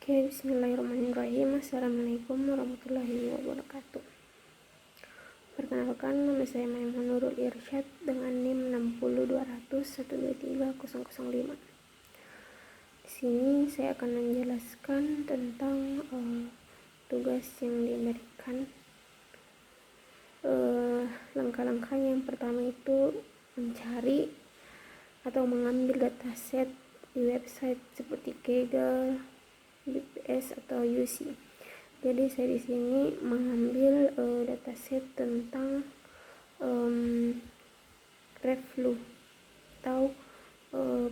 Oke, bismillahirrahmanirrahim. Assalamualaikum warahmatullahi wabarakatuh. Perkenalkan, nama saya Maimun Nurul Irsyad dengan NIM 60200123005. Di sini saya akan menjelaskan tentang tugas yang diberikan. Langkah-langkah yang pertama itu mencari atau mengambil dataset di website seperti Kaggle, BPS atau UC. Jadi saya di sini mengambil dataset tentang reflux atau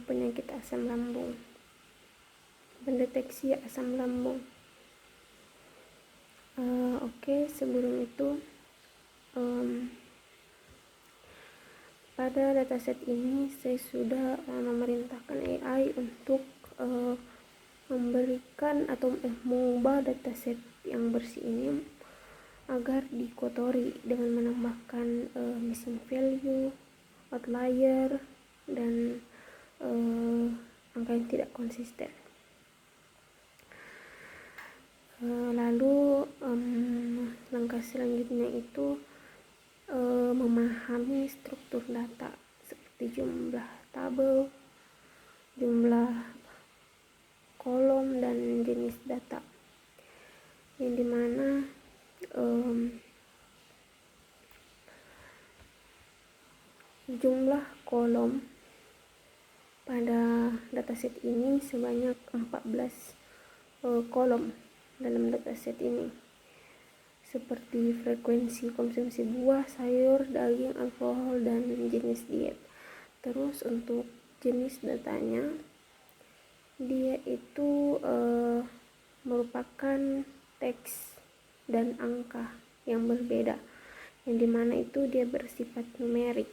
penyakit asam lambung, pendeteksi asam lambung. Oke, sebelum itu pada dataset ini saya sudah memerintahkan AI untuk memberikan atau mengubah dataset yang bersih ini agar dikotori dengan menambahkan missing value, outlier, dan angka yang tidak konsisten. Lalu langkah selanjutnya itu memahami struktur data seperti jumlah tabel, jumlah kolom, dan jenis data, yang dimana jumlah kolom pada dataset ini sebanyak 14 kolom dalam dataset ini, seperti frekuensi konsumsi buah, sayur, daging, alkohol, dan jenis diet. Terus untuk jenis datanya, dia itu merupakan teks dan angka yang berbeda, yang dimana itu dia bersifat numerik.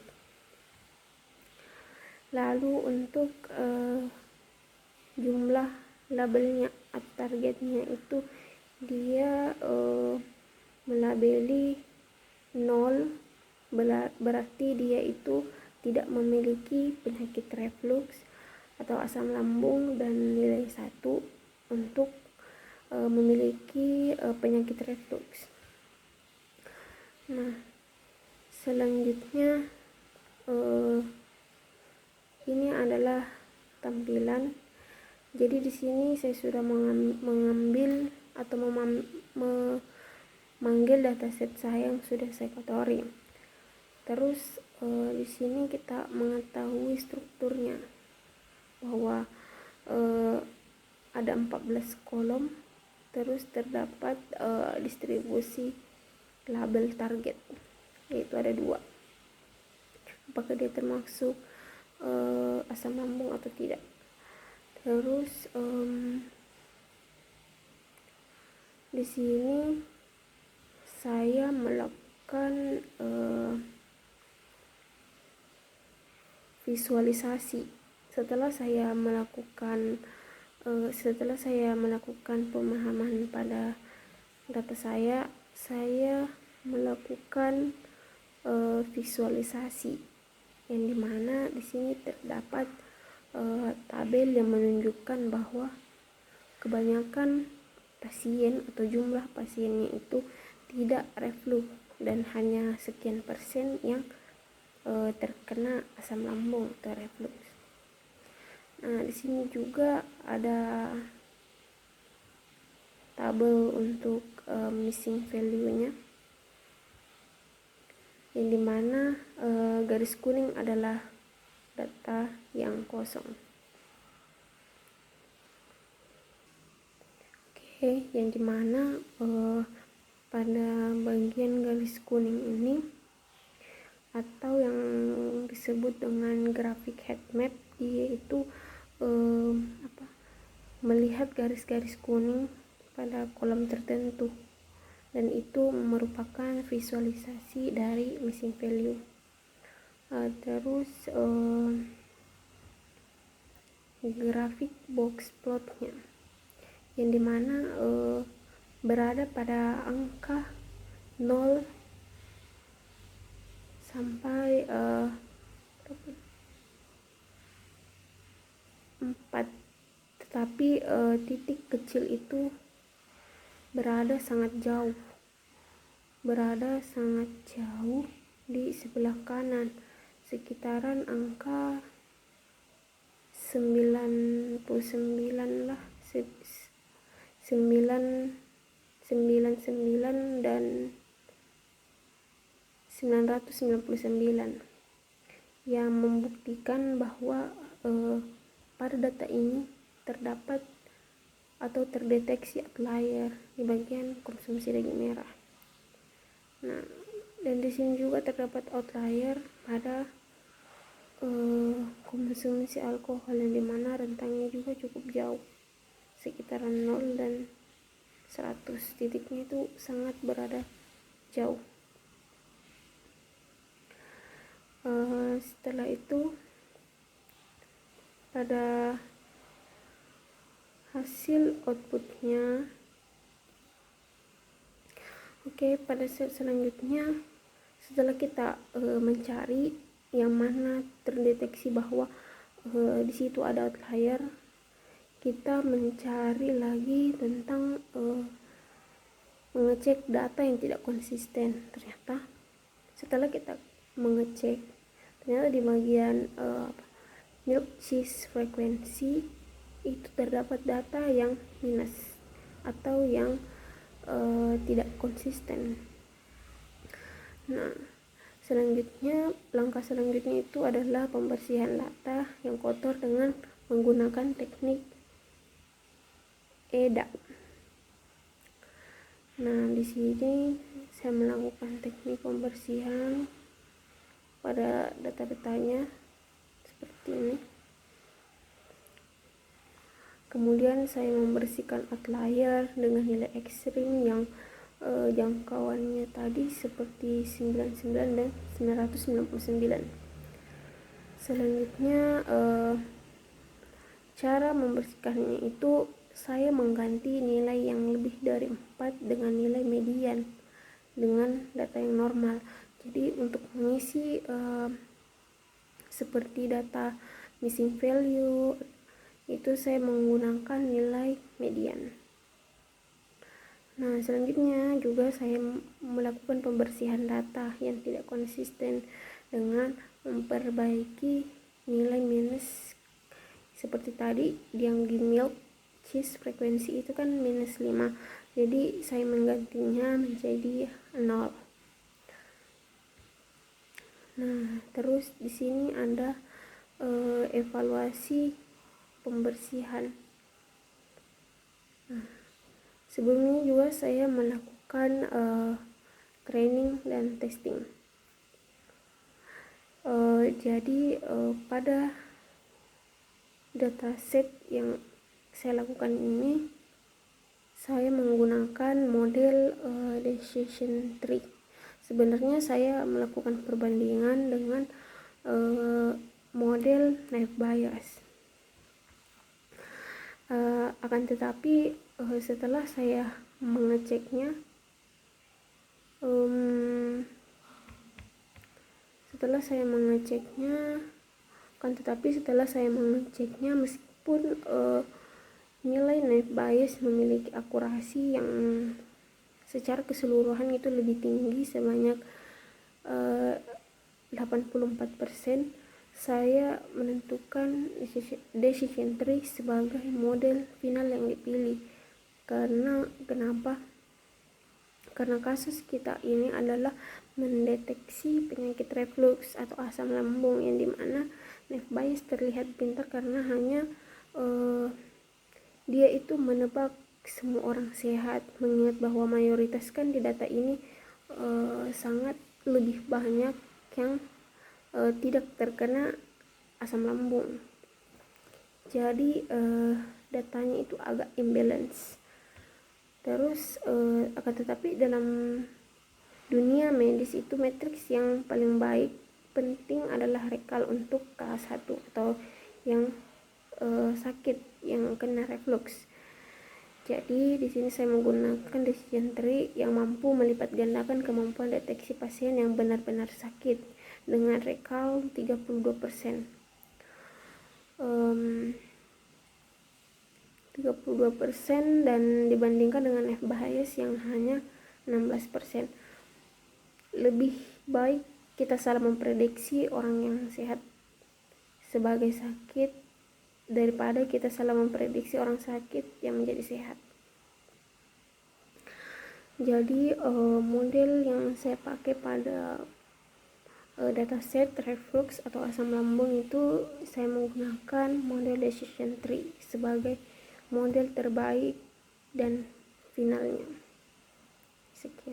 Lalu untuk jumlah labelnya atau targetnya itu dia melabeli 0, berarti dia itu tidak memiliki penyakit reflux atau asam lambung, dan nilai 1 untuk memiliki penyakit reflux. Nah, selanjutnya ini adalah tampilan. Jadi di sini saya sudah mengambil atau memanggil dataset saya yang sudah saya kotori. Terus di sini kita mengetahui strukturnya, bahwa ada 14 kolom, terus terdapat distribusi label target, yaitu ada 2. Apakah dia termasuk asam lambung atau tidak. Terus di sini saya melakukan visualisasi. Setelah saya melakukan pemahaman pada data saya melakukan visualisasi, yang dimana di sini terdapat tabel yang menunjukkan bahwa kebanyakan pasien atau jumlah pasiennya itu tidak reflux, dan hanya sekian persen yang terkena asam lambung atau reflux. Nah, di sini juga ada tabel untuk missing value-nya, yang dimana garis kuning adalah data yang kosong. Oke, yang dimana pada bagian garis kuning ini, atau yang disebut dengan grafik heat map, dia itu melihat garis-garis kuning pada kolom tertentu, dan itu merupakan visualisasi dari missing value. Terus grafik box plotnya, yang dimana berada pada angka 0 sampai 4 tapi titik kecil itu berada sangat jauh di sebelah kanan, sekitaran angka 99 lah, 999 dan 999, yang membuktikan bahwa pada data ini terdapat atau terdeteksi outlier di bagian konsumsi daging merah. Nah, dan di sini juga terdapat outlier pada konsumsi alkohol, yang dimana rentangnya juga cukup jauh, sekitaran 0 dan 100, titiknya itu sangat berada jauh. Setelah itu pada hasil outputnya, pada selanjutnya setelah kita mencari yang mana terdeteksi bahwa di situ ada outlier, kita mencari lagi tentang mengecek data yang tidak konsisten. Ternyata setelah kita mengecek, ternyata di bagian milk cheese frekuensi itu terdapat data yang minus atau yang tidak konsisten. Nah, langkah selanjutnya itu adalah pembersihan data yang kotor dengan menggunakan teknik EDA. Nah, di sini saya melakukan teknik pembersihan pada data-datanya seperti ini. Kemudian saya membersihkan outlier dengan nilai ekstrim yang jangkauannya tadi seperti 99 dan 999. Selanjutnya cara membersihkannya itu saya mengganti nilai yang lebih dari 4 dengan nilai median dengan data yang normal. Jadi untuk mengisi seperti data missing value itu saya menggunakan nilai median. Nah, selanjutnya juga saya melakukan pembersihan data yang tidak konsisten dengan memperbaiki nilai minus seperti tadi. Yang di milk cheese frekuensi itu kan minus 5, jadi saya menggantinya menjadi 0. Nah, terus di sini ada evaluasi pembersihan. Nah, sebelumnya juga saya melakukan training dan testing. Jadi pada dataset yang saya lakukan ini, saya menggunakan model decision tree. Sebenarnya saya melakukan perbandingan dengan model naive Bayes. Akan tetapi setelah saya mengeceknya, meskipun nilai naive Bayes memiliki akurasi yang secara keseluruhan itu lebih tinggi sebanyak 84%, saya menentukan decision tree sebagai model final yang dipilih. Kenapa? Karena kasus kita ini adalah mendeteksi penyakit reflux atau asam lambung, yang dimana naive Bayes terlihat pintar karena hanya dia itu menebak semua orang sehat, mengingat bahwa mayoritas kan di data ini sangat lebih banyak yang tidak terkena asam lambung. Jadi datanya itu agak imbalance. Terus akan tetapi dalam dunia medis itu matriks yang paling penting adalah rekal untuk kelas 1 atau yang sakit yang kena reflux. Jadi di sini saya menggunakan decision tree yang mampu melipat gandakan kemampuan deteksi pasien yang benar-benar sakit dengan rekal 32%. 32% dan dibandingkan dengan FBHS yang hanya 16%. Lebih baik kita salah memprediksi orang yang sehat sebagai sakit daripada kita salah memprediksi orang sakit yang menjadi sehat. Jadi model yang saya pakai pada dataset reflux atau asam lambung itu saya menggunakan model decision tree sebagai model terbaik dan finalnya. Sekian.